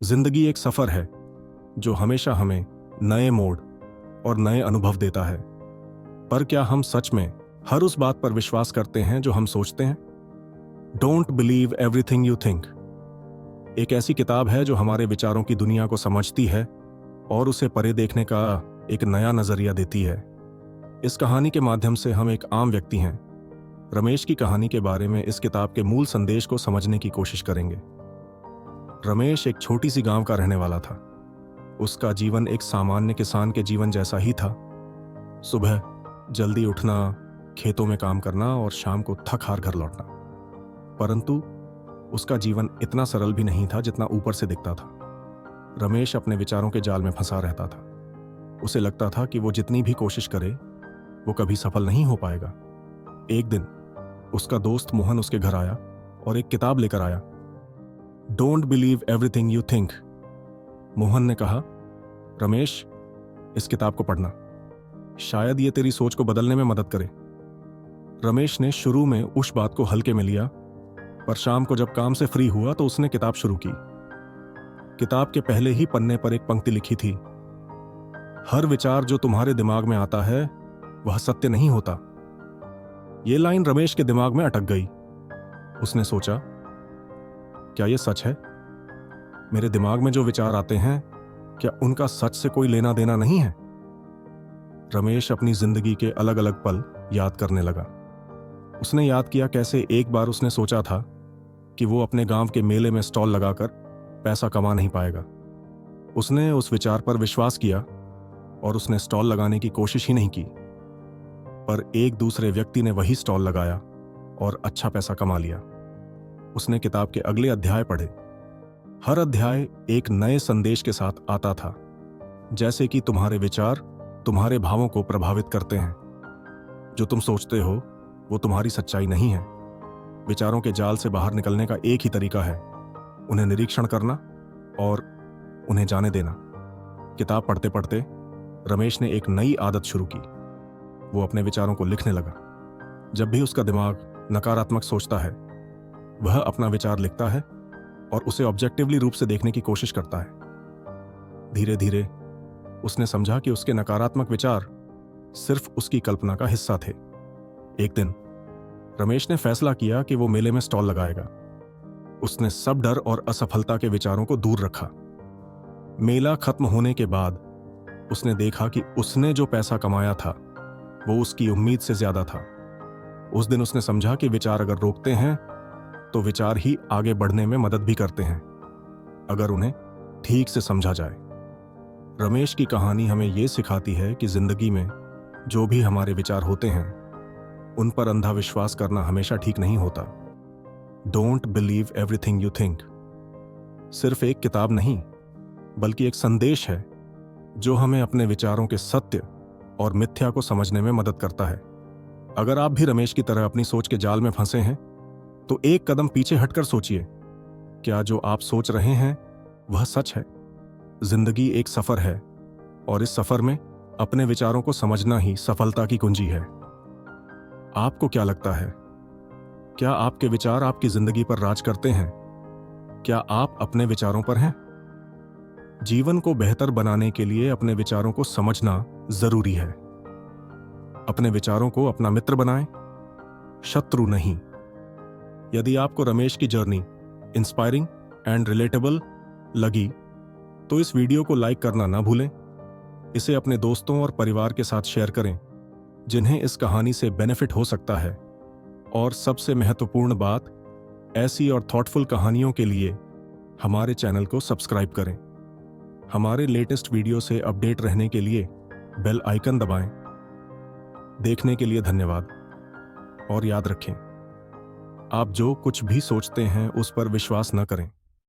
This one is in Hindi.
जिंदगी एक सफर है जो हमेशा हमें नए मोड़ और नए अनुभव देता है। पर क्या हम सच में हर उस बात पर विश्वास करते हैं जो हम सोचते हैं? Don't believe everything you think एक ऐसी किताब है जो हमारे विचारों की दुनिया को समझती है और उसे परे देखने का एक नया नजरिया देती है। इस कहानी के माध्यम से हम एक आम व्यक्ति हैं, रमेश की कहानी के बारे में इस किताब के मूल संदेश को समझने की कोशिश करेंगे। रमेश एक छोटी सी गांव का रहने वाला था। उसका जीवन एक सामान्य किसान के जीवन जैसा ही था। सुबह जल्दी उठना, खेतों में काम करना और शाम को थक हार घर लौटना। परंतु उसका जीवन इतना सरल भी नहीं था जितना ऊपर से दिखता था। रमेश अपने विचारों के जाल में फंसा रहता था। उसे लगता था कि वो जितनी भी कोशिश करे वो कभी सफल नहीं हो पाएगा। एक दिन उसका दोस्त मोहन उसके घर आया और एक किताब लेकर आया। Don't believe everything you think. Mohan ने कहा, रमेश, इस किताब को पढ़ना, शायद ये तेरी सोच को बदलने में मदद करे। रमेश ने शुरू में उस बात को हल्के में लिया, पर शाम को जब काम से फ्री हुआ तो उसने किताब शुरू की। किताब के पहले ही पन्ने पर एक पंक्ति लिखी थी, हर विचार जो तुम्हारे दिमाग में आता है वह सत्य नहीं होता। यह लाइन रमेश के दिमाग में अटक गई। उसने सोचा, क्या यह सच है? मेरे दिमाग में जो विचार आते हैं, क्या उनका सच से कोई लेना देना नहीं है? रमेश अपनी जिंदगी के अलग अलग पल याद करने लगा। उसने याद किया कैसे एक बार उसने सोचा था कि वो अपने गांव के मेले में स्टॉल लगाकर पैसा कमा नहीं पाएगा। उसने उस विचार पर विश्वास किया और उसने स्टॉल लगाने की कोशिश ही नहीं की। पर एक दूसरे व्यक्ति ने वही स्टॉल लगाया और अच्छा पैसा कमा लिया। उसने किताब के अगले अध्याय पढ़े। हर अध्याय एक नए संदेश के साथ आता था, जैसे कि तुम्हारे विचार तुम्हारे भावों को प्रभावित करते हैं। जो तुम सोचते हो वो तुम्हारी सच्चाई नहीं है। विचारों के जाल से बाहर निकलने का एक ही तरीका है, उन्हें निरीक्षण करना और उन्हें जाने देना। किताब पढ़ते पढ़ते रमेश ने एक नई आदत शुरू की। वो अपने विचारों को लिखने लगा। जब भी उसका दिमाग नकारात्मक सोचता है, वह अपना विचार लिखता है और उसे ऑब्जेक्टिवली रूप से देखने की कोशिश करता है। धीरे धीरे उसने समझा कि उसके नकारात्मक विचार सिर्फ उसकी कल्पना का हिस्सा थे। एक दिन रमेश ने फैसला किया कि वो मेले में स्टॉल लगाएगा। उसने सब डर और असफलता के विचारों को दूर रखा। मेला खत्म होने के बाद उसने देखा कि उसने जो पैसा कमाया था वो उसकी उम्मीद से ज्यादा था। उस दिन उसने समझा कि विचार अगर रोकते हैं तो विचार ही आगे बढ़ने में मदद भी करते हैं, अगर उन्हें ठीक से समझा जाए। रमेश की कहानी हमें यह सिखाती है कि जिंदगी में जो भी हमारे विचार होते हैं उन पर अंधा विश्वास करना हमेशा ठीक नहीं होता। Don't believe everything you think सिर्फ एक किताब नहीं, बल्कि एक संदेश है जो हमें अपने विचारों के सत्य और मिथ्या को समझने में मदद करता है। अगर आप भी रमेश की तरह अपनी सोच के जाल में फंसे हैं तो एक कदम पीछे हटकर सोचिए, क्या जो आप सोच रहे हैं वह सच है? जिंदगी एक सफर है और इस सफर में अपने विचारों को समझना ही सफलता की कुंजी है। आपको क्या लगता है? क्या आपके विचार आपकी जिंदगी पर राज करते हैं? क्या आप अपने विचारों पर हैं? जीवन को बेहतर बनाने के लिए अपने विचारों को समझना जरूरी है। अपने विचारों को अपना मित्र बनाएं, शत्रु नहीं। यदि आपको रमेश की जर्नी इंस्पायरिंग एंड रिलेटेबल लगी तो इस वीडियो को लाइक करना ना भूलें। इसे अपने दोस्तों और परिवार के साथ शेयर करें जिन्हें इस कहानी से बेनिफिट हो सकता है। और सबसे महत्वपूर्ण बात, ऐसी और थॉटफुल कहानियों के लिए हमारे चैनल को सब्सक्राइब करें। हमारे लेटेस्ट वीडियो से अपडेट रहने के लिए बेल आइकन दबाएं। देखने के लिए धन्यवाद और याद रखें, आप जो कुछ भी सोचते हैं उस पर विश्वास न करें।